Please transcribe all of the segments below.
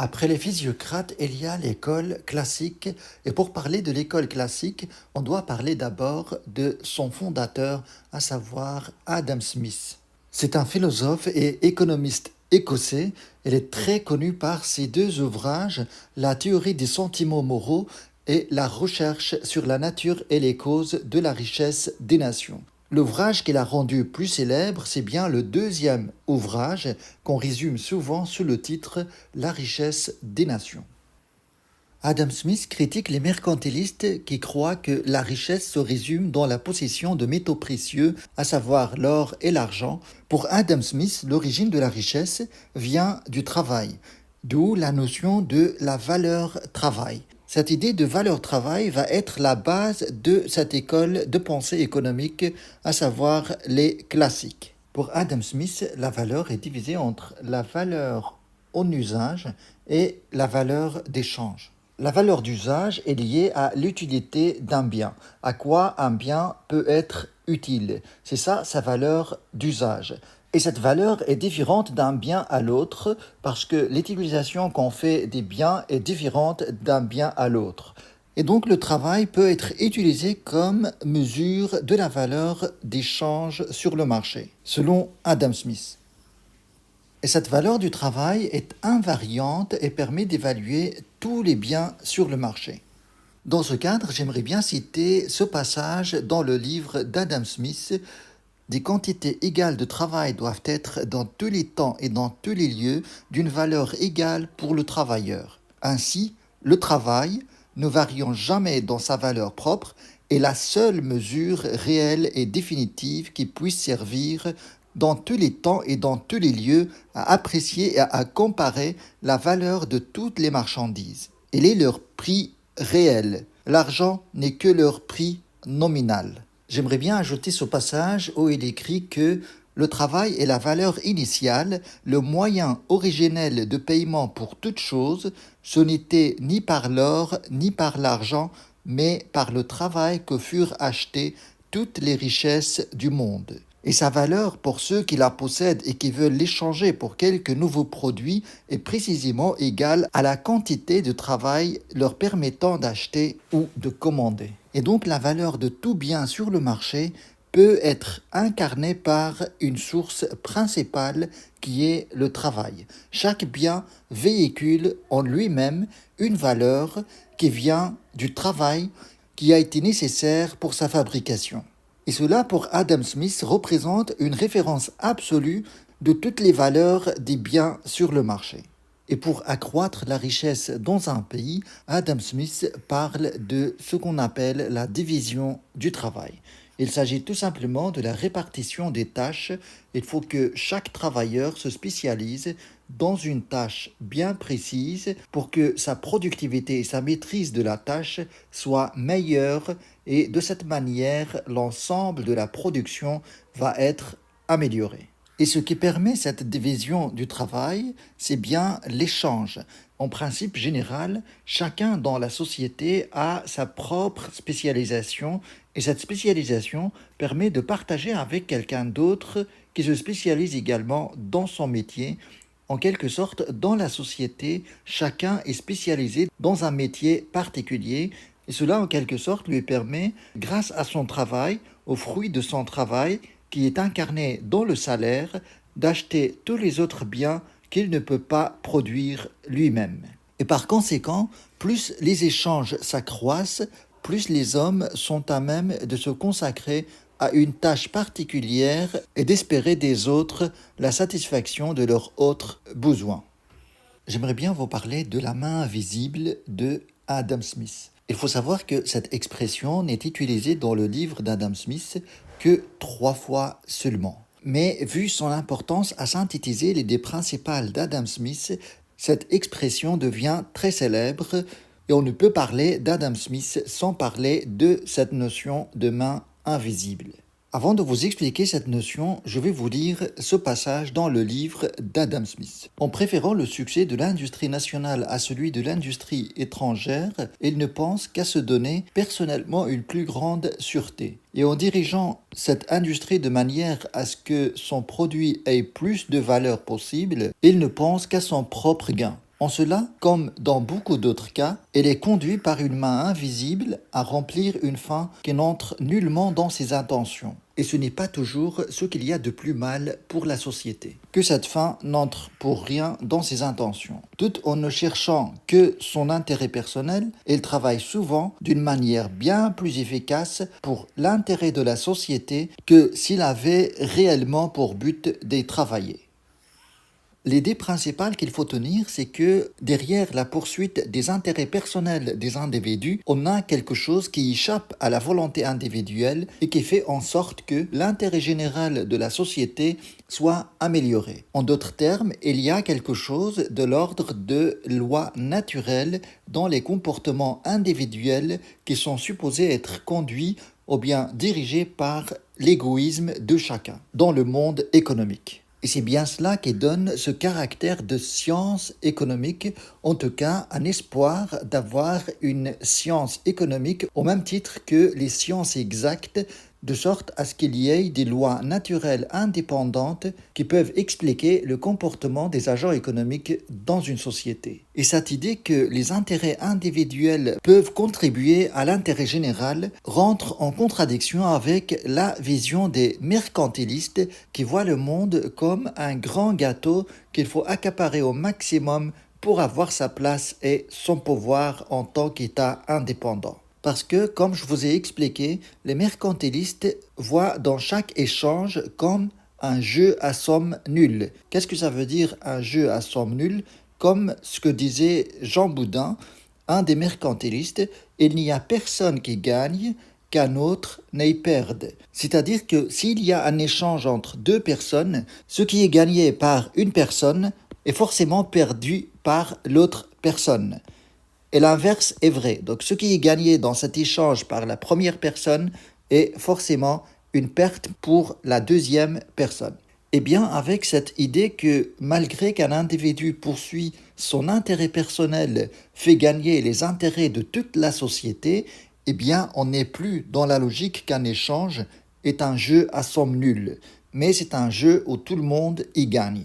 Après les physiocrates, il y a l'école classique. Et pour parler de l'école classique, on doit parler d'abord de son fondateur, à savoir Adam Smith. C'est un philosophe et économiste écossais. Il est très connu par ses deux ouvrages, La théorie des sentiments moraux et La recherche sur la nature et les causes de la richesse des nations. L'ouvrage qu'il a rendu plus célèbre, c'est bien le deuxième ouvrage qu'on résume souvent sous le titre La richesse des nations. Adam Smith critique les mercantilistes qui croient que la richesse se résume dans la possession de métaux précieux, à savoir l'or et l'argent. Pour Adam Smith, l'origine de la richesse vient du travail, d'où la notion de la valeur travail. Cette idée de valeur travail va être la base de cette école de pensée économique, à savoir les classiques. Pour Adam Smith, la valeur est divisée entre la valeur en usage et la valeur d'échange. La valeur d'usage est liée à l'utilité d'un bien, à quoi un bien peut être utile. C'est ça sa valeur d'usage. Et cette valeur est différente d'un bien à l'autre parce que l'utilisation qu'on fait des biens est différente d'un bien à l'autre. Et donc le travail peut être utilisé comme mesure de la valeur d'échange sur le marché, selon Adam Smith. Et cette valeur du travail est invariante et permet d'évaluer tous les biens sur le marché. Dans ce cadre, j'aimerais bien citer ce passage dans le livre d'Adam Smith. Des quantités égales de travail doivent être dans tous les temps et dans tous les lieux d'une valeur égale pour le travailleur. Ainsi, le travail, ne variant jamais dans sa valeur propre, est la seule mesure réelle et définitive qui puisse servir dans tous les temps et dans tous les lieux à apprécier et à comparer la valeur de toutes les marchandises. Il est leur prix réel. L'argent n'est que leur prix nominal. J'aimerais bien ajouter ce passage où il écrit que le travail est la valeur initiale, le moyen originel de paiement pour toute chose. Ce n'était ni par l'or ni par l'argent, mais par le travail que furent achetées toutes les richesses du monde. Et sa valeur pour ceux qui la possèdent et qui veulent l'échanger pour quelques nouveaux produits est précisément égale à la quantité de travail leur permettant d'acheter ou de commander. Et donc la valeur de tout bien sur le marché peut être incarnée par une source principale qui est le travail. Chaque bien véhicule en lui-même une valeur qui vient du travail qui a été nécessaire pour sa fabrication. Et cela, pour Adam Smith, représente une référence absolue de toutes les valeurs des biens sur le marché. Et pour accroître la richesse dans un pays, Adam Smith parle de ce qu'on appelle la division du travail. Il s'agit tout simplement de la répartition des tâches. Il faut que chaque travailleur se spécialise dans une tâche bien précise pour que sa productivité et sa maîtrise de la tâche soient meilleures et de cette manière, l'ensemble de la production va être amélioré. Et ce qui permet cette division du travail, c'est bien l'échange. En principe général, chacun dans la société a sa propre spécialisation et cette spécialisation permet de partager avec quelqu'un d'autre qui se spécialise également dans son métier. En quelque sorte, dans la société, chacun est spécialisé dans un métier particulier et cela en quelque sorte lui permet, grâce à son travail, au fruit de son travail, qui est incarné dans le salaire, d'acheter tous les autres biens qu'il ne peut pas produire lui-même. Et par conséquent, plus les échanges s'accroissent, plus les hommes sont à même de se consacrer à une tâche particulière et d'espérer des autres la satisfaction de leurs autres besoins. J'aimerais bien vous parler de la main invisible de Adam Smith. Il faut savoir que cette expression n'est utilisée dans le livre d'Adam Smith que 3 fois seulement. Mais vu son importance à synthétiser l'idée principale d'Adam Smith, cette expression devient très célèbre et on ne peut parler d'Adam Smith sans parler de cette notion de main invisible. Avant de vous expliquer cette notion, je vais vous lire ce passage dans le livre d'Adam Smith. En préférant le succès de l'industrie nationale à celui de l'industrie étrangère, il ne pense qu'à se donner personnellement une plus grande sûreté. Et en dirigeant cette industrie de manière à ce que son produit ait plus de valeur possible, il ne pense qu'à son propre gain. En cela, comme dans beaucoup d'autres cas, elle est conduite par une main invisible à remplir une fin qui n'entre nullement dans ses intentions. Et ce n'est pas toujours ce qu'il y a de plus mal pour la société, que cette fin n'entre pour rien dans ses intentions. Tout en ne cherchant que son intérêt personnel, elle travaille souvent d'une manière bien plus efficace pour l'intérêt de la société que s'il avait réellement pour but d'y travailler. L'idée principale qu'il faut tenir, c'est que derrière la poursuite des intérêts personnels des individus, on a quelque chose qui échappe à la volonté individuelle et qui fait en sorte que l'intérêt général de la société soit amélioré. En d'autres termes, il y a quelque chose de l'ordre de lois naturelles dans les comportements individuels qui sont supposés être conduits ou bien dirigés par l'égoïsme de chacun dans le monde économique. Et c'est bien cela qui donne ce caractère de science économique, en tout cas un espoir d'avoir une science économique au même titre que les sciences exactes, de sorte à ce qu'il y ait des lois naturelles indépendantes qui peuvent expliquer le comportement des agents économiques dans une société. Et cette idée que les intérêts individuels peuvent contribuer à l'intérêt général rentre en contradiction avec la vision des mercantilistes qui voient le monde comme un grand gâteau qu'il faut accaparer au maximum pour avoir sa place et son pouvoir en tant qu'État indépendant. Parce que, comme je vous ai expliqué, les mercantilistes voient dans chaque échange comme un jeu à somme nulle. Qu'est-ce que ça veut dire un jeu à somme nulle? Comme ce que disait Jean Boudin, un des mercantilistes, il n'y a personne qui gagne qu'un autre n'aille perdre. C'est-à-dire que s'il y a un échange entre deux personnes, ce qui est gagné par une personne est forcément perdu par l'autre personne. Et l'inverse est vrai. Donc ce qui est gagné dans cet échange par la première personne est forcément une perte pour la deuxième personne. Eh bien, avec cette idée que malgré qu'un individu poursuit son intérêt personnel, fait gagner les intérêts de toute la société, eh bien, on n'est plus dans la logique qu'un échange est un jeu à somme nulle, mais c'est un jeu où tout le monde y gagne.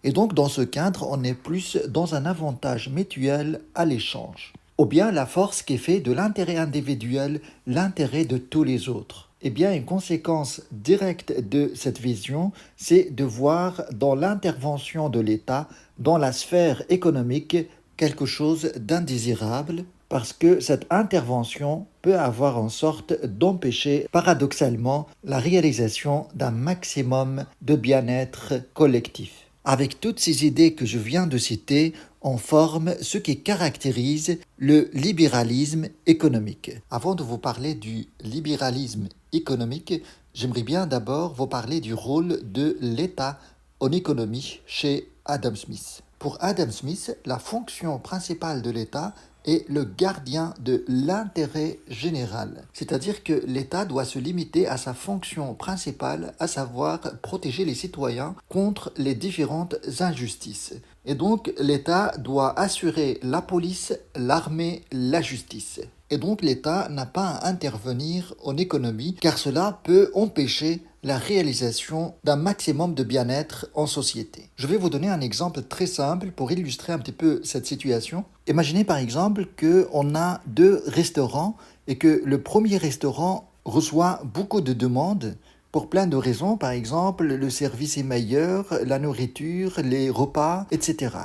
Et donc, dans ce cadre, on est plus dans un avantage mutuel à l'échange. Ou bien la force qui fait de l'intérêt individuel l'intérêt de tous les autres. Eh bien, une conséquence directe de cette vision, c'est de voir dans l'intervention de l'État, dans la sphère économique, quelque chose d'indésirable, parce que cette intervention peut avoir en sorte d'empêcher paradoxalement la réalisation d'un maximum de bien-être collectif. Avec toutes ces idées que je viens de citer, on forme ce qui caractérise le libéralisme économique. Avant de vous parler du libéralisme économique, j'aimerais bien d'abord vous parler du rôle de l'État en économie chez Adam Smith. Pour Adam Smith, la fonction principale de l'État est le gardien de l'intérêt général. C'est-à-dire que l'État doit se limiter à sa fonction principale, à savoir protéger les citoyens contre les différentes injustices. Et donc l'État doit assurer la police, l'armée, la justice. Et donc l'État n'a pas à intervenir en économie car cela peut empêcher la réalisation d'un maximum de bien-être en société. Je vais vous donner un exemple très simple pour illustrer un petit peu cette situation. Imaginez par exemple qu'on a deux restaurants et que le premier restaurant reçoit beaucoup de demandes pour plein de raisons. Par exemple, le service est meilleur, la nourriture, les repas, etc.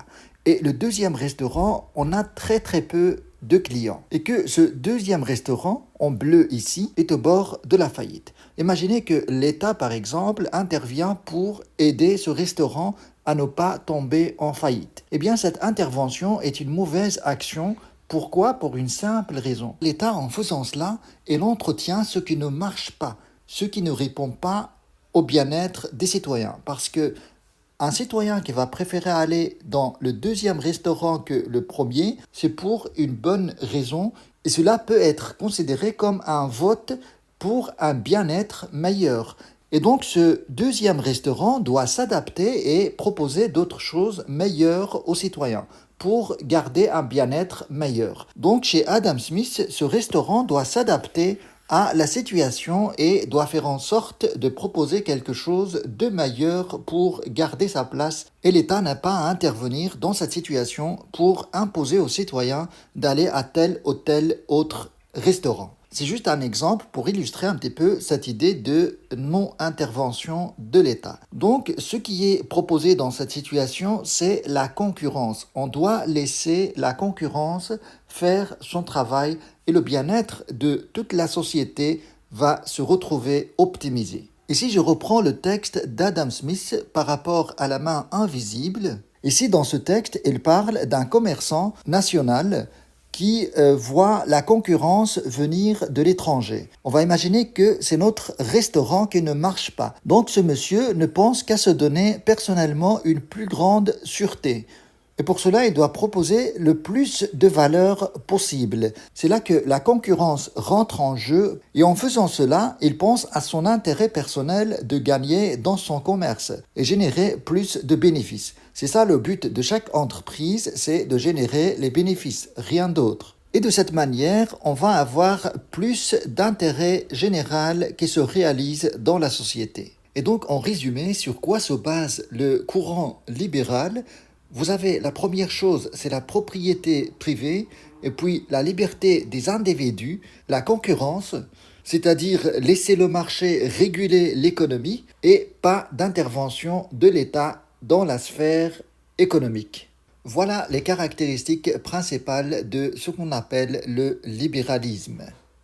Et le deuxième restaurant, on a très peu de clients. Et que ce deuxième restaurant, en bleu ici, est au bord de la faillite. Imaginez que l'État, par exemple, intervient pour aider ce restaurant à ne pas tomber en faillite. Eh bien, cette intervention est une mauvaise action. Pourquoi? Pour une simple raison. L'État, en faisant cela, il entretient ce qui ne marche pas, ce qui ne répond pas au bien-être des citoyens. Parce que un citoyen qui va préférer aller dans le deuxième restaurant que le premier, c'est pour une bonne raison. Et cela peut être considéré comme un vote pour un bien-être meilleur. Et donc ce deuxième restaurant doit s'adapter et proposer d'autres choses meilleures aux citoyens pour garder un bien-être meilleur. Donc chez Adam Smith, ce restaurant doit s'adapter à la situation et doit faire en sorte de proposer quelque chose de meilleur pour garder sa place. Et l'État n'a pas à intervenir dans cette situation pour imposer aux citoyens d'aller à tel ou tel autre restaurant. C'est juste un exemple pour illustrer un petit peu cette idée de non-intervention de l'État. Donc, ce qui est proposé dans cette situation, c'est la concurrence. On doit laisser la concurrence faire son travail et le bien-être de toute la société va se retrouver optimisé. Ici, je reprends le texte d'Adam Smith par rapport à la main invisible. Ici, dans ce texte, il parle d'un commerçant national qui voit la concurrence venir de l'étranger. On va imaginer que c'est notre restaurant qui ne marche pas. Donc ce monsieur ne pense qu'à se donner personnellement une plus grande sûreté. Et pour cela, il doit proposer le plus de valeur possible. C'est là que la concurrence rentre en jeu et en faisant cela, il pense à son intérêt personnel de gagner dans son commerce et générer plus de bénéfices. C'est ça le but de chaque entreprise, c'est de générer les bénéfices, rien d'autre. Et de cette manière, on va avoir plus d'intérêt général qui se réalise dans la société. Et donc, en résumé, sur quoi se base le courant libéral ? Vous avez la première chose, c'est la propriété privée, et puis la liberté des individus, la concurrence, c'est-à-dire laisser le marché réguler l'économie et pas d'intervention de l'État dans la sphère économique. Voilà les caractéristiques principales de ce qu'on appelle le libéralisme.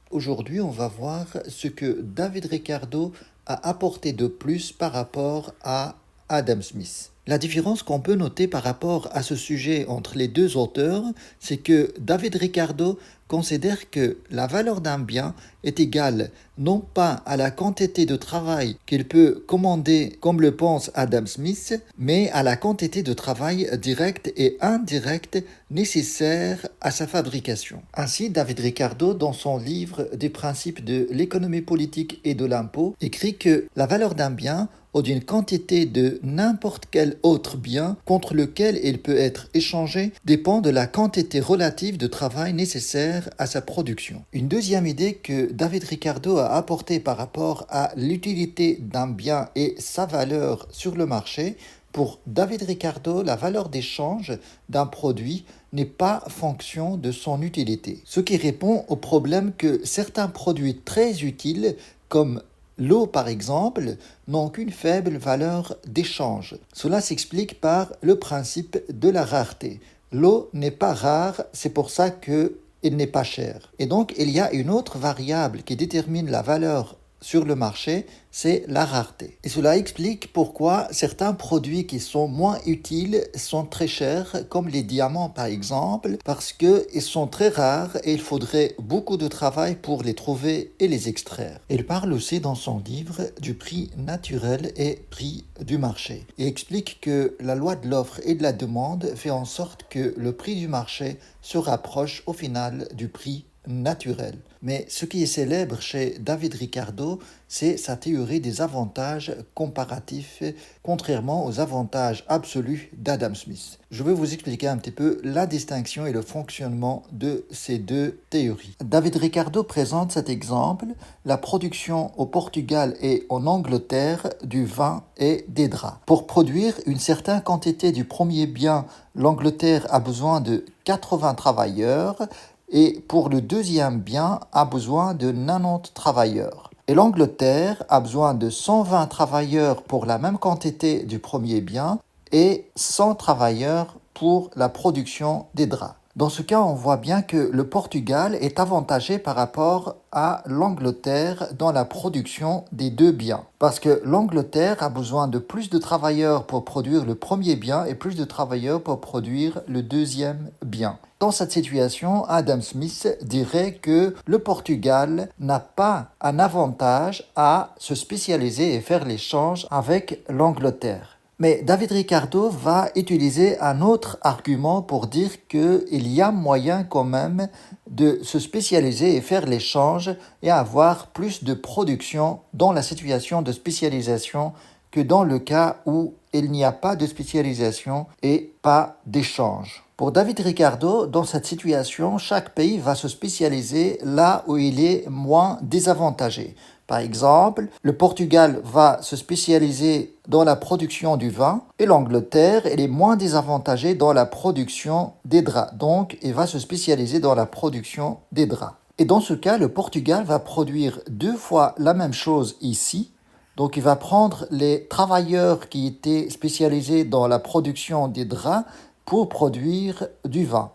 Aujourd'hui, on va voir ce que David Ricardo a apporté de plus par rapport à Adam Smith. La différence qu'on peut noter par rapport à ce sujet entre les deux auteurs, c'est que David Ricardo considère que la valeur d'un bien est égale non pas à la quantité de travail qu'il peut commander comme le pense Adam Smith, mais à la quantité de travail direct et indirect nécessaire à sa fabrication. Ainsi, David Ricardo, dans son livre des principes de l'économie politique et de l'impôt, écrit que la valeur d'un bien ou d'une quantité de n'importe quel autre bien contre lequel il peut être échangé dépend de la quantité relative de travail nécessaire à sa production. Une deuxième idée que David Ricardo a apportée par rapport à l'utilité d'un bien et sa valeur sur le marché, pour David Ricardo, la valeur d'échange d'un produit n'est pas fonction de son utilité. Ce qui répond au problème que certains produits très utiles, comme l'eau, par exemple, n'ont qu'une faible valeur d'échange. Cela s'explique par le principe de la rareté. L'eau n'est pas rare, c'est pour ça qu'il n'est pas cher. Et donc, il y a une autre variable qui détermine la valeur sur le marché, c'est la rareté. Et cela explique pourquoi certains produits qui sont moins utiles sont très chers, comme les diamants par exemple, parce qu'ils sont très rares et il faudrait beaucoup de travail pour les trouver et les extraire. Il parle aussi dans son livre du prix naturel et prix du marché. Il explique que la loi de l'offre et de la demande fait en sorte que le prix du marché se rapproche au final du prix naturel. Mais ce qui est célèbre chez David Ricardo, c'est sa théorie des avantages comparatifs, contrairement aux avantages absolus d'Adam Smith. Je vais vous expliquer un petit peu la distinction et le fonctionnement de ces deux théories. David Ricardo présente cet exemple, la production au Portugal et en Angleterre du vin et des draps. Pour produire une certaine quantité du premier bien, l'Angleterre a besoin de 80 travailleurs, et pour le deuxième bien, a besoin de 90 travailleurs. Et l'Angleterre a besoin de 120 travailleurs pour la même quantité du premier bien et 100 travailleurs pour la production des draps. Dans ce cas, on voit bien que le Portugal est avantagé par rapport à l'Angleterre dans la production des deux biens. Parce que l'Angleterre a besoin de plus de travailleurs pour produire le premier bien et plus de travailleurs pour produire le deuxième bien. Dans cette situation, Adam Smith dirait que le Portugal n'a pas un avantage à se spécialiser et faire l'échange avec l'Angleterre. Mais David Ricardo va utiliser un autre argument pour dire qu'il y a moyen quand même de se spécialiser et faire l'échange et avoir plus de production dans la situation de spécialisation que dans le cas où il n'y a pas de spécialisation et pas d'échange. Pour David Ricardo, dans cette situation, chaque pays va se spécialiser là où il est moins désavantagé. Par exemple, le Portugal va se spécialiser dans la production du vin et l'Angleterre, elle est moins désavantagée dans la production des draps. Donc, il va se spécialiser dans la production des draps. Et dans ce cas, le Portugal va produire 2 fois la même chose ici. Donc, il va prendre les travailleurs qui étaient spécialisés dans la production des draps pour produire du vin.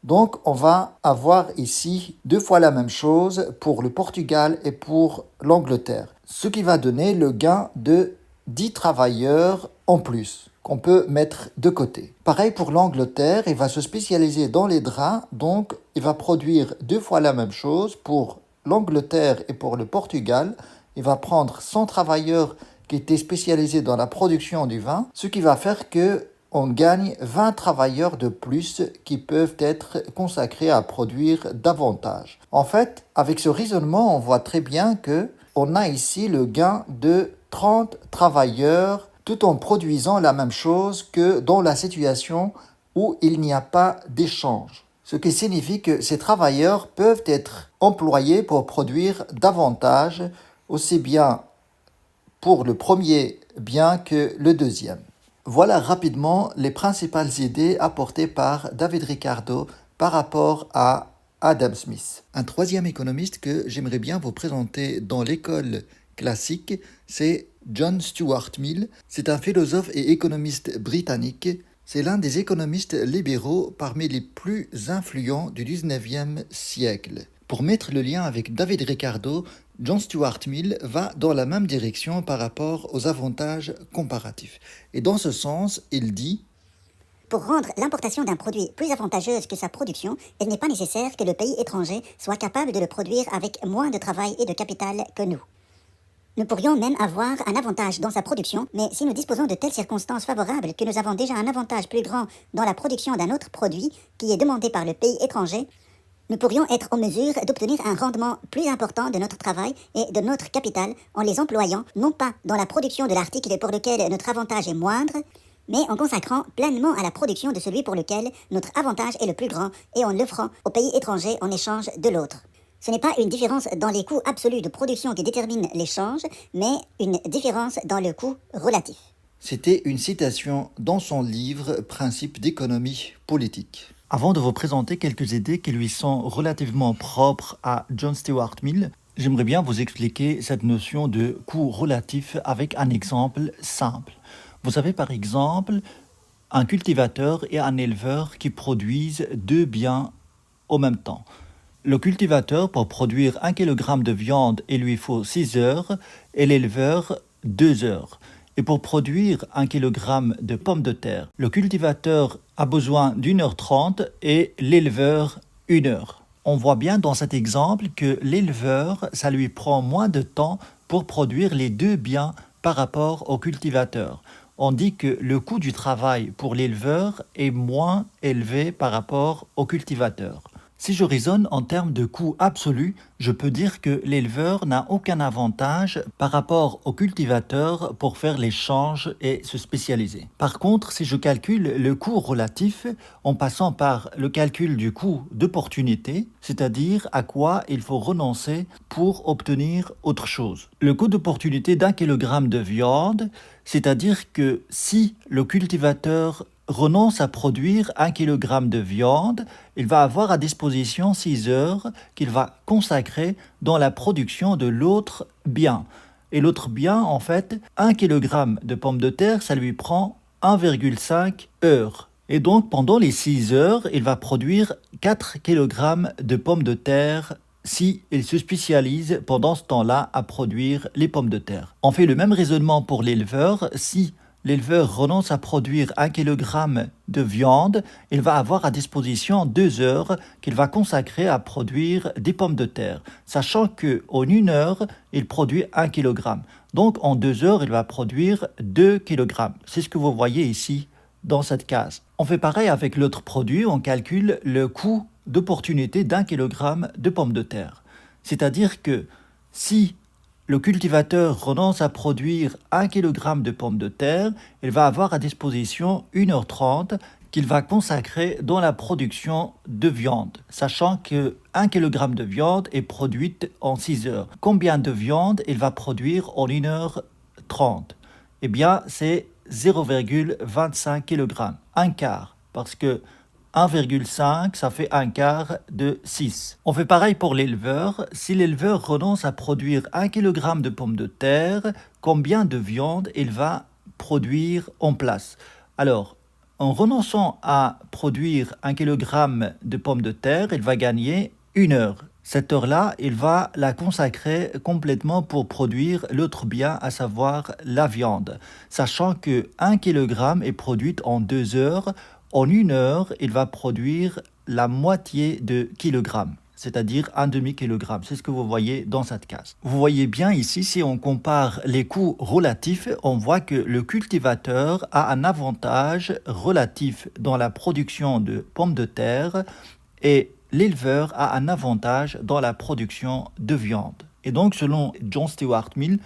Donc, on va avoir ici 2 fois la même chose pour le Portugal et pour l'Angleterre, ce qui va donner le gain de 10 travailleurs en plus qu'on peut mettre de côté. Pareil pour l'Angleterre, il va se spécialiser dans les draps, donc il va produire 2 fois la même chose pour l'Angleterre et pour le Portugal. Il va prendre 100 travailleurs qui étaient spécialisés dans la production du vin, ce qui va faire que on gagne 20 travailleurs de plus qui peuvent être consacrés à produire davantage. En fait, avec ce raisonnement, on voit très bien que on a ici le gain de 30 travailleurs tout en produisant la même chose que dans la situation où il n'y a pas d'échange. Ce qui signifie que ces travailleurs peuvent être employés pour produire davantage, aussi bien pour le premier bien que le deuxième. Voilà rapidement les principales idées apportées par David Ricardo par rapport à Adam Smith. Un troisième économiste que j'aimerais bien vous présenter dans l'école classique, c'est John Stuart Mill. C'est un philosophe et économiste britannique. C'est l'un des économistes libéraux parmi les plus influents du 19e siècle. Pour mettre le lien avec David Ricardo, John Stuart Mill va dans la même direction par rapport aux avantages comparatifs. Et dans ce sens, il dit: pour rendre l'importation d'un produit plus avantageuse que sa production, il n'est pas nécessaire que le pays étranger soit capable de le produire avec moins de travail et de capital que nous. Nous pourrions même avoir un avantage dans sa production, mais si nous disposons de telles circonstances favorables que nous avons déjà un avantage plus grand dans la production d'un autre produit qui est demandé par le pays étranger, nous pourrions être en mesure d'obtenir un rendement plus important de notre travail et de notre capital en les employant non pas dans la production de l'article pour lequel notre avantage est moindre, mais en consacrant pleinement à la production de celui pour lequel notre avantage est le plus grand et en l'offrant au pays étranger en échange de l'autre. Ce n'est pas une différence dans les coûts absolus de production qui détermine l'échange, mais une différence dans le coût relatif. C'était une citation dans son livre Principes d'économie politique. Avant de vous présenter quelques idées qui lui sont relativement propres à John Stuart Mill, j'aimerais bien vous expliquer cette notion de coût relatif avec un exemple simple. Vous avez par exemple un cultivateur et un éleveur qui produisent 2 biens au même temps. Le cultivateur, pour produire 1 kg de viande, il lui faut 6 heures et l'éleveur 2 heures. Et pour produire 1 kg de pommes de terre, le cultivateur a besoin d'1h30 et l'éleveur 1 heure. On voit bien dans cet exemple que l'éleveur, ça lui prend moins de temps pour produire les 2 biens par rapport au cultivateur. On dit que le coût du travail pour l'éleveur est moins élevé par rapport au cultivateur. Si je raisonne en termes de coût absolu, je peux dire que l'éleveur n'a aucun avantage par rapport au cultivateur pour faire l'échange et se spécialiser. Par contre, si je calcule le coût relatif en passant par le calcul du coût d'opportunité, c'est-à-dire à quoi il faut renoncer pour obtenir autre chose. Le coût d'opportunité d'1 kg de viande, c'est-à-dire que si le cultivateur renonce à produire 1 kg de viande, il va avoir à disposition 6 heures qu'il va consacrer dans la production de l'autre bien. Et l'autre bien, en fait, 1 kg de pommes de terre, ça lui prend 1,5 heures. Et donc, pendant les 6 heures, il va produire 4 kg de pommes de terre si il se spécialise pendant ce temps-là à produire les pommes de terre. On fait le même raisonnement pour l'éleveur. Si l'éleveur renonce à produire 1 kg de viande, il va avoir à disposition 2 heures qu'il va consacrer à produire des pommes de terre, sachant qu'en 1 heure, il produit 1 kg. Donc en 2 heures, il va produire 2 kg. C'est ce que vous voyez ici dans cette case. On fait pareil avec l'autre produit, on calcule le coût d'opportunité d'1 kg de pommes de terre. C'est-à-dire que si le cultivateur renonce à produire 1 kg de pommes de terre, il va avoir à disposition 1h30 qu'il va consacrer dans la production de viande, sachant que 1 kg de viande est produite en 6 heures. Combien de viande il va produire en 1h30? Eh bien, c'est 0,25 kg, un quart, parce que 1,5, ça fait un quart de 6. On fait pareil pour l'éleveur. Si l'éleveur renonce à produire 1 kg de pommes de terre, combien de viande il va produire en place? Alors, en renonçant à produire 1 kg de pommes de terre, il va gagner 1 heure. Cette heure-là, il va la consacrer complètement pour produire l'autre bien, à savoir la viande. Sachant que 1 kg est produit en 2 heures, en 1 heure, il va produire la moitié de kilogramme, c'est-à-dire un demi-kilogramme. C'est ce que vous voyez dans cette case. Vous voyez bien ici, si on compare les coûts relatifs, on voit que le cultivateur a un avantage relatif dans la production de pommes de terre et l'éleveur a un avantage dans la production de viande. Et donc, selon John Stuart Mill,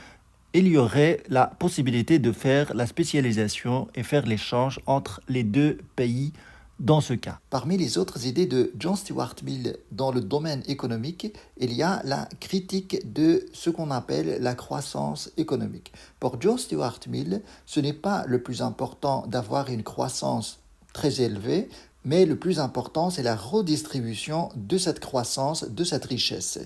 il y aurait la possibilité de faire la spécialisation et faire l'échange entre les deux pays dans ce cas. Parmi les autres idées de John Stuart Mill dans le domaine économique, il y a la critique de ce qu'on appelle la croissance économique. Pour John Stuart Mill, ce n'est pas le plus important d'avoir une croissance très élevée, mais le plus important, c'est la redistribution de cette croissance, de cette richesse.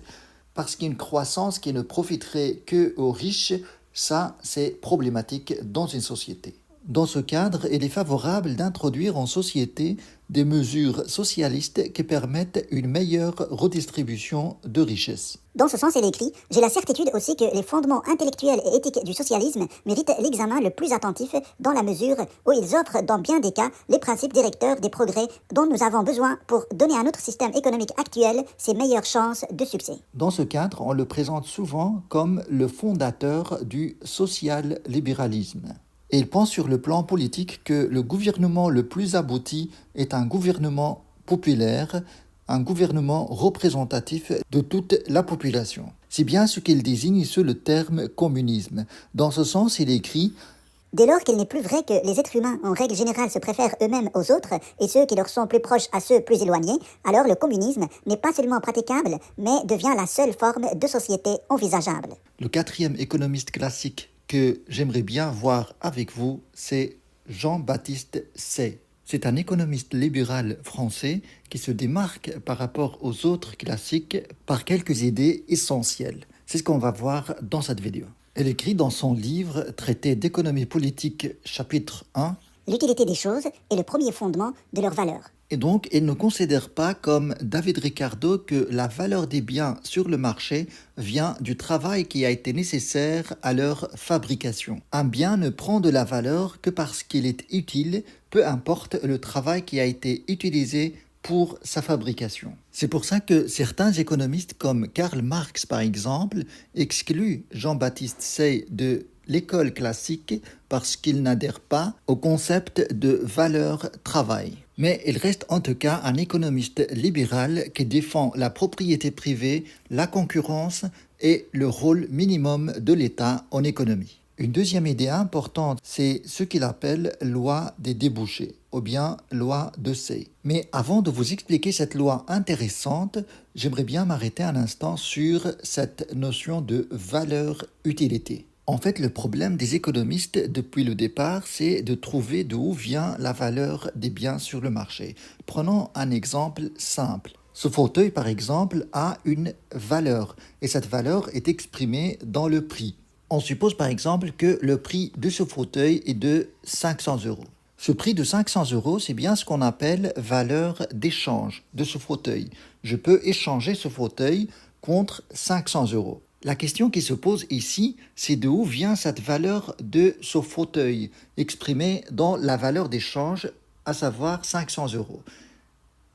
Parce qu'une croissance qui ne profiterait qu'aux riches, ça, c'est problématique dans une société. Dans ce cadre, il est favorable d'introduire en société des mesures socialistes qui permettent une meilleure redistribution de richesses. Dans ce sens, il écrit « J'ai la certitude aussi que les fondements intellectuels et éthiques du socialisme méritent l'examen le plus attentif dans la mesure où ils offrent dans bien des cas les principes directeurs des progrès dont nous avons besoin pour donner à notre système économique actuel ses meilleures chances de succès. » Dans ce cadre, on le présente souvent comme le fondateur du social-libéralisme. Et il pense sur le plan politique que le gouvernement le plus abouti est un gouvernement populaire, un gouvernement représentatif de toute la population. C'est bien ce qu'il désigne sous le terme communisme. Dans ce sens, il écrit « Dès lors qu'il n'est plus vrai que les êtres humains, en règle générale, se préfèrent eux-mêmes aux autres et ceux qui leur sont plus proches à ceux plus éloignés, alors le communisme n'est pas seulement praticable, mais devient la seule forme de société envisageable. » Le quatrième économiste classique que j'aimerais bien voir avec vous, c'est Jean-Baptiste Say. C'est un économiste libéral français qui se démarque par rapport aux autres classiques par quelques idées essentielles. C'est ce qu'on va voir dans cette vidéo. Elle écrit dans son livre Traité d'économie politique, chapitre 1, « L'utilité des choses est le premier fondement de leur valeur. » Et donc, il ne considère pas, comme David Ricardo, que la valeur des biens sur le marché vient du travail qui a été nécessaire à leur fabrication. Un bien ne prend de la valeur que parce qu'il est utile, peu importe le travail qui a été utilisé pour sa fabrication. C'est pour ça que certains économistes, comme Karl Marx par exemple, excluent Jean-Baptiste Say de l'école classique parce qu'il n'adhère pas au concept de valeur travail. Mais il reste en tout cas un économiste libéral qui défend la propriété privée, la concurrence et le rôle minimum de l'État en économie. Une deuxième idée importante, c'est ce qu'il appelle loi des débouchés, ou bien loi de Say. Mais avant de vous expliquer cette loi intéressante, j'aimerais bien m'arrêter un instant sur cette notion de valeur-utilité. En fait, le problème des économistes depuis le départ, c'est de trouver d'où vient la valeur des biens sur le marché. Prenons un exemple simple. Ce fauteuil, par exemple, a une valeur et cette valeur est exprimée dans le prix. On suppose par exemple que le prix de ce fauteuil est de 500 €. Ce prix de 500 €, c'est bien ce qu'on appelle valeur d'échange de ce fauteuil. Je peux échanger ce fauteuil contre 500 €. La question qui se pose ici, c'est d'où vient cette valeur de ce fauteuil, exprimée dans la valeur d'échange, à savoir 500 €.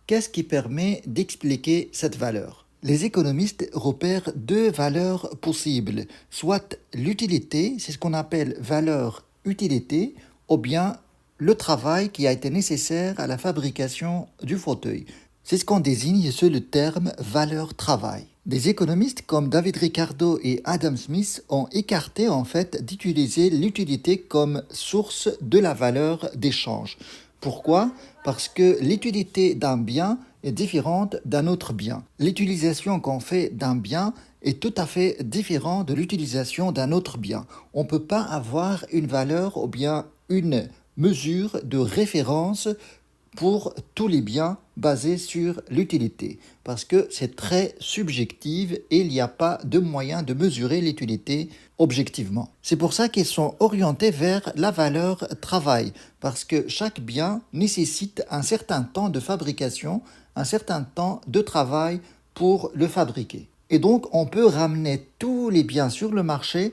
Qu'est-ce qui permet d'expliquer cette valeur? Les économistes repèrent deux valeurs possibles, soit l'utilité, c'est ce qu'on appelle valeur utilité, ou bien le travail qui a été nécessaire à la fabrication du fauteuil. C'est ce qu'on désigne sous le terme valeur travail. Des économistes comme David Ricardo et Adam Smith ont écarté en fait d'utiliser l'utilité comme source de la valeur d'échange. Pourquoi? Parce que l'utilité d'un bien est différente d'un autre bien. L'utilisation qu'on fait d'un bien est tout à fait différente de l'utilisation d'un autre bien. On ne peut pas avoir une valeur ou bien une mesure de référence pour tous les biens basés sur l'utilité, parce que c'est très subjectif et il n'y a pas de moyen de mesurer l'utilité objectivement. C'est pour ça qu'ils sont orientés vers la valeur travail, parce que chaque bien nécessite un certain temps de fabrication, un certain temps de travail pour le fabriquer. Et donc on peut ramener tous les biens sur le marché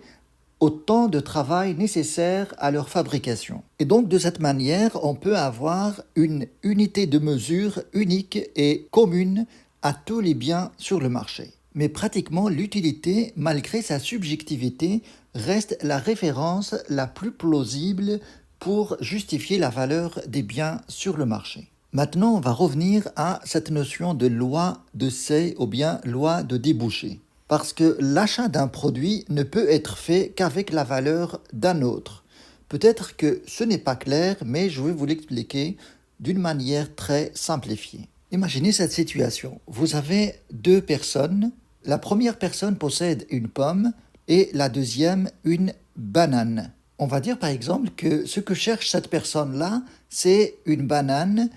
au temps de travail nécessaire à leur fabrication. Et donc de cette manière, on peut avoir une unité de mesure unique et commune à tous les biens sur le marché. Mais pratiquement l'utilité, malgré sa subjectivité, reste la référence la plus plausible pour justifier la valeur des biens sur le marché. Maintenant, on va revenir à cette notion de loi de seuil ou bien loi de débouché. Parce que l'achat d'un produit ne peut être fait qu'avec la valeur d'un autre. Peut-être que ce n'est pas clair, mais je vais vous l'expliquer d'une manière très simplifiée. Imaginez cette situation. Vous avez deux personnes. La première personne possède une pomme et la deuxième une banane. On va dire par exemple que ce que cherche cette personne-là, c'est une banane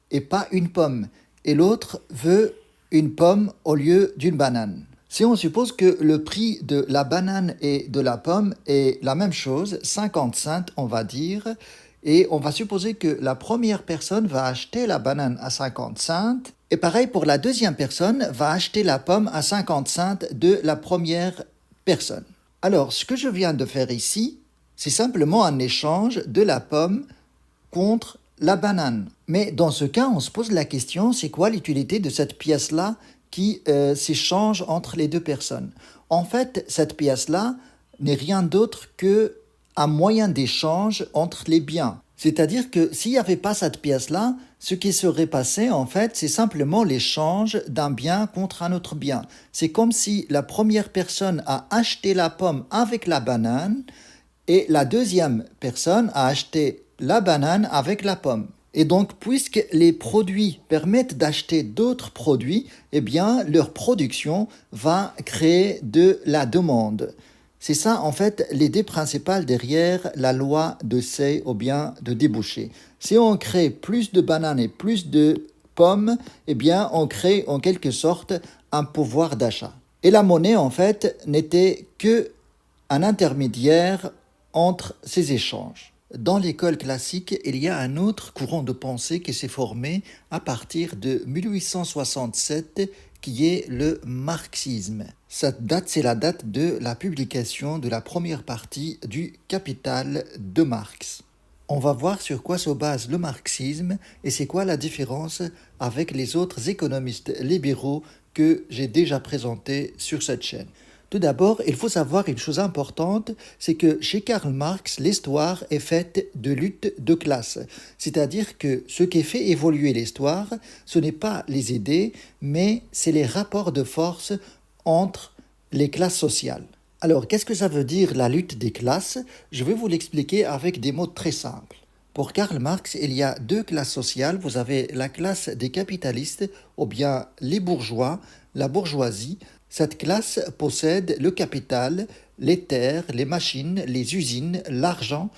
et pas une pomme. Et l'autre veut une pomme au lieu d'une banane. Si on suppose que le prix de la banane et de la pomme est la même chose, 50 cents on va dire, et on va supposer que la première personne va acheter la banane à 50 cents, et pareil pour la deuxième personne va acheter la pomme à 50 cents de la première personne. Alors, ce que je viens de faire ici, c'est simplement un échange de la pomme contre la banane. Mais dans ce cas, on se pose la question, c'est quoi l'utilité de cette pièce-là qui s'échange entre les deux personnes? En fait, cette pièce-là n'est rien d'autre qu'un moyen d'échange entre les biens. C'est-à-dire que s'il n'y avait pas cette pièce-là, ce qui serait passé, en fait, c'est simplement l'échange d'un bien contre un autre bien. C'est comme si la première personne a acheté la pomme avec la banane et la deuxième personne a acheté la banane avec la pomme. Et donc, puisque les produits permettent d'acheter d'autres produits, eh bien, leur production va créer de la demande. C'est ça, en fait, l'idée principale derrière la loi de seuil ou bien de débouché. Si on crée plus de bananes et plus de pommes, eh bien, on crée en quelque sorte un pouvoir d'achat. Et la monnaie, en fait, n'était qu'un intermédiaire entre ces échanges. Dans l'école classique, il y a un autre courant de pensée qui s'est formé à partir de 1867, qui est le marxisme. Cette date, c'est la date de la publication de la première partie du Capital de Marx. On va voir sur quoi se base le marxisme et c'est quoi la différence avec les autres économistes libéraux que j'ai déjà présentés sur cette chaîne. Tout d'abord, il faut savoir une chose importante, c'est que chez Karl Marx, l'histoire est faite de lutte de classe. C'est-à-dire que ce qui fait évoluer l'histoire, ce n'est pas les idées, mais c'est les rapports de force entre les classes sociales. Alors, qu'est-ce que ça veut dire la lutte des classes? Je vais vous l'expliquer avec des mots très simples. Pour Karl Marx, il y a deux classes sociales. Vous avez la classe des capitalistes ou bien les bourgeois, la bourgeoisie. Cette classe possède le capital, les terres, les machines, les usines, l'argent.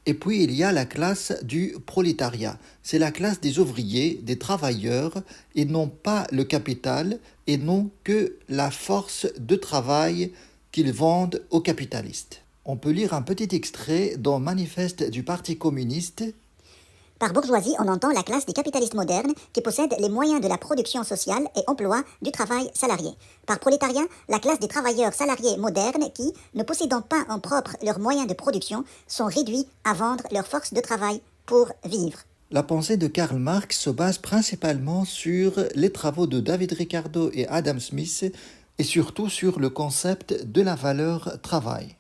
Et puis il y a la classe du prolétariat. C'est la classe des ouvriers, des travailleurs, et non pas le capital, et non que la force de travail qu'ils vendent aux capitalistes. On peut lire un petit extrait dans Manifeste du Parti communiste. Par bourgeoisie, on entend la classe des capitalistes modernes qui possèdent les moyens de la production sociale et emploient du travail salarié. Par prolétariat, la classe des travailleurs salariés modernes qui, ne possédant pas en propre leurs moyens de production, sont réduits à vendre leur force de travail pour vivre. La pensée de Karl Marx se base principalement sur les travaux de David Ricardo et Adam Smith et surtout sur le concept de la valeur travail.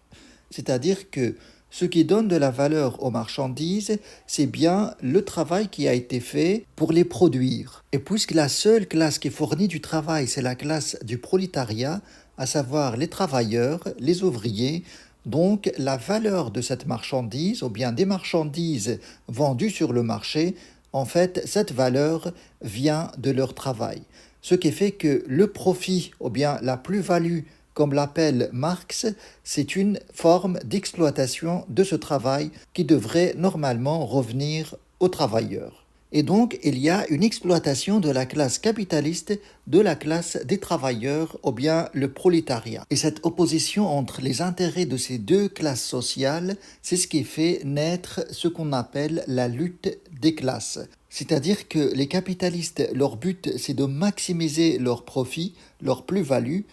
C'est-à-dire que ce qui donne de la valeur aux marchandises, c'est bien le travail qui a été fait pour les produire. Et puisque la seule classe qui fournit du travail, c'est la classe du prolétariat, à savoir les travailleurs, les ouvriers, Donc, la valeur de cette marchandise, ou bien des marchandises vendues sur le marché, en fait, cette valeur vient de leur travail. Ce qui fait que le profit, ou bien la plus-value, comme l'appelle Marx, c'est une forme d'exploitation de ce travail qui devrait normalement revenir aux travailleurs. Et donc, il y a une exploitation de la classe capitaliste de la classe des travailleurs ou bien le prolétariat. Et cette opposition entre les intérêts de ces deux classes sociales, c'est ce qui fait naître ce qu'on appelle la lutte des classes. C'est-à-dire que les capitalistes, leur but, c'est de maximiser leurs profits, leur plus-value,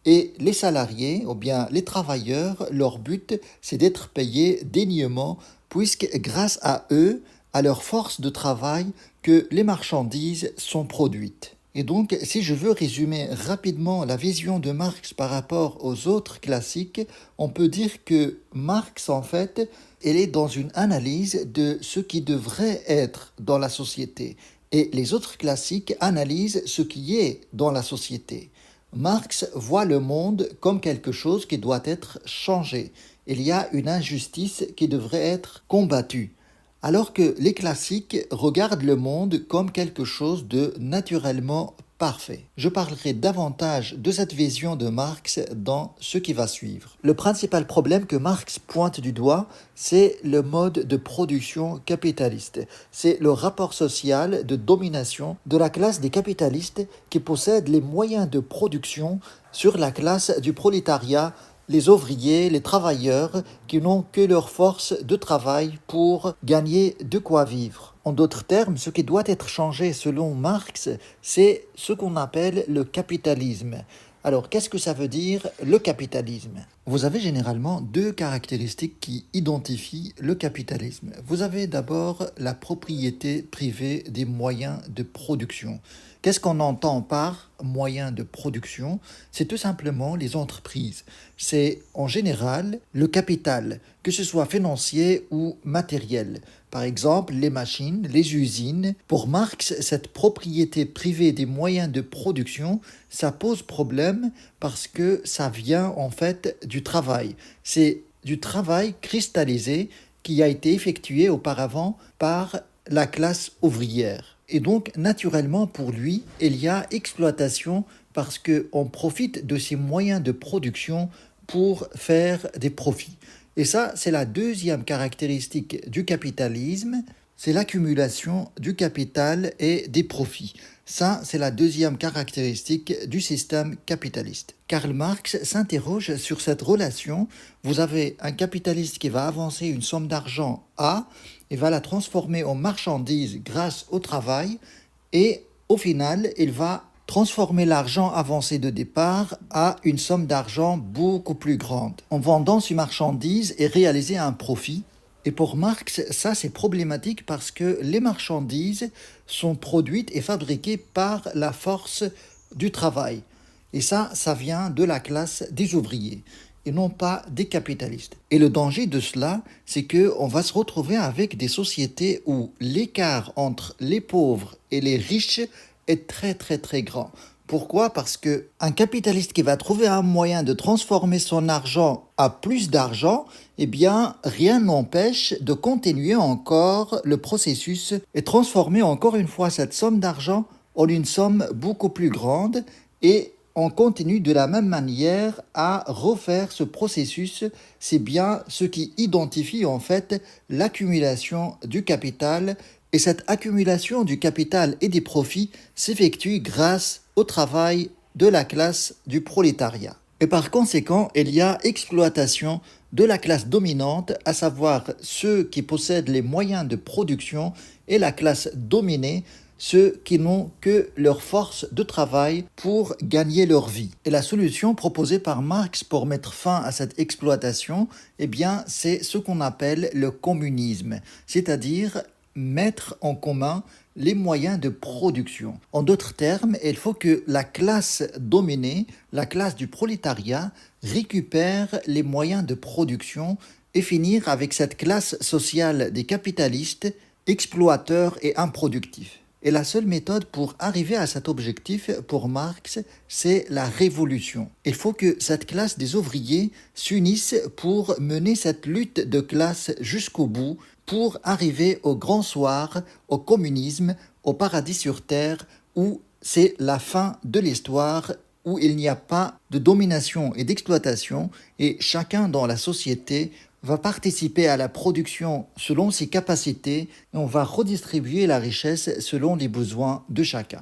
et les salariés, ou bien les travailleurs, leur but, c'est d'être payés dignement, puisque grâce à eux, à leur force de travail, que les marchandises sont produites. Et donc, si je veux résumer rapidement la vision de Marx par rapport aux autres classiques, on peut dire que Marx, en fait, elle est dans une analyse de ce qui devrait être dans la société. Et les autres classiques analysent ce qui est dans la société. Marx voit le monde comme quelque chose qui doit être changé. Il y a une injustice qui devrait être combattue. Alors que les classiques regardent le monde comme quelque chose de naturellement parfait. Je parlerai davantage de cette vision de Marx dans ce qui va suivre. Le principal problème que Marx pointe du doigt, c'est le mode de production capitaliste. C'est le rapport social de domination de la classe des capitalistes qui possède les moyens de production sur la classe du prolétariat, les ouvriers, les travailleurs qui n'ont que leur force de travail pour gagner de quoi vivre. En d'autres termes, ce qui doit être changé selon Marx, c'est ce qu'on appelle le capitalisme. Alors, qu'est-ce que ça veut dire le capitalisme? Vous avez généralement deux caractéristiques qui identifient le capitalisme. Vous avez d'abord la propriété privée des moyens de production. Qu'est-ce qu'on entend par moyens de production? C'est tout simplement les entreprises. C'est en général le capital, que ce soit financier ou matériel. Par exemple, les machines, les usines. Pour Marx, cette propriété privée des moyens de production, ça pose problème parce que ça vient en fait du travail. C'est du travail cristallisé qui a été effectué auparavant par la classe ouvrière. Et donc, naturellement, pour lui, il y a exploitation parce qu'on profite de ces moyens de production pour faire des profits. Et ça, c'est la deuxième caractéristique du capitalisme, c'est l'accumulation du capital et des profits. Ça, c'est la deuxième caractéristique du système capitaliste. Karl Marx s'interroge sur cette relation. Vous avez un capitaliste qui va avancer une somme d'argent A et va la transformer en marchandise grâce au travail et au final, il va transformer l'argent avancé de départ à une somme d'argent beaucoup plus grande en vendant ces marchandises et réaliser un profit. Et pour Marx, ça c'est problématique parce que les marchandises sont produites et fabriquées par la force du travail. Et ça vient de la classe des ouvriers et non pas des capitalistes. Et le danger de cela, c'est qu'on va se retrouver avec des sociétés où l'écart entre les pauvres et les riches est très très très grand. Pourquoi? Parce qu'un capitaliste qui va trouver un moyen de transformer son argent à plus d'argent, eh bien, rien n'empêche de continuer encore le processus et transformer encore une fois cette somme d'argent en une somme beaucoup plus grande et on continue de la même manière à refaire ce processus. C'est bien ce qui identifie en fait l'accumulation du capital. Et cette accumulation du capital et des profits s'effectue grâce au travail de la classe du prolétariat. Et par conséquent, il y a exploitation de la classe dominante, à savoir ceux qui possèdent les moyens de production, et la classe dominée, ceux qui n'ont que leur force de travail pour gagner leur vie. Et la solution proposée par Marx pour mettre fin à cette exploitation, eh bien, c'est ce qu'on appelle le communisme, c'est-à-dire mettre en commun les moyens de production. En d'autres termes, il faut que la classe dominée, la classe du prolétariat, récupère les moyens de production et finir avec cette classe sociale des capitalistes, exploiteurs et improductifs. Et la seule méthode pour arriver à cet objectif, pour Marx, c'est la révolution. Il faut que cette classe des ouvriers s'unisse pour mener cette lutte de classe jusqu'au bout, pour arriver au grand soir, au communisme, au paradis sur terre, où c'est la fin de l'histoire, où il n'y a pas de domination et d'exploitation, et chacun dans la société va participer à la production selon ses capacités, et on va redistribuer la richesse selon les besoins de chacun.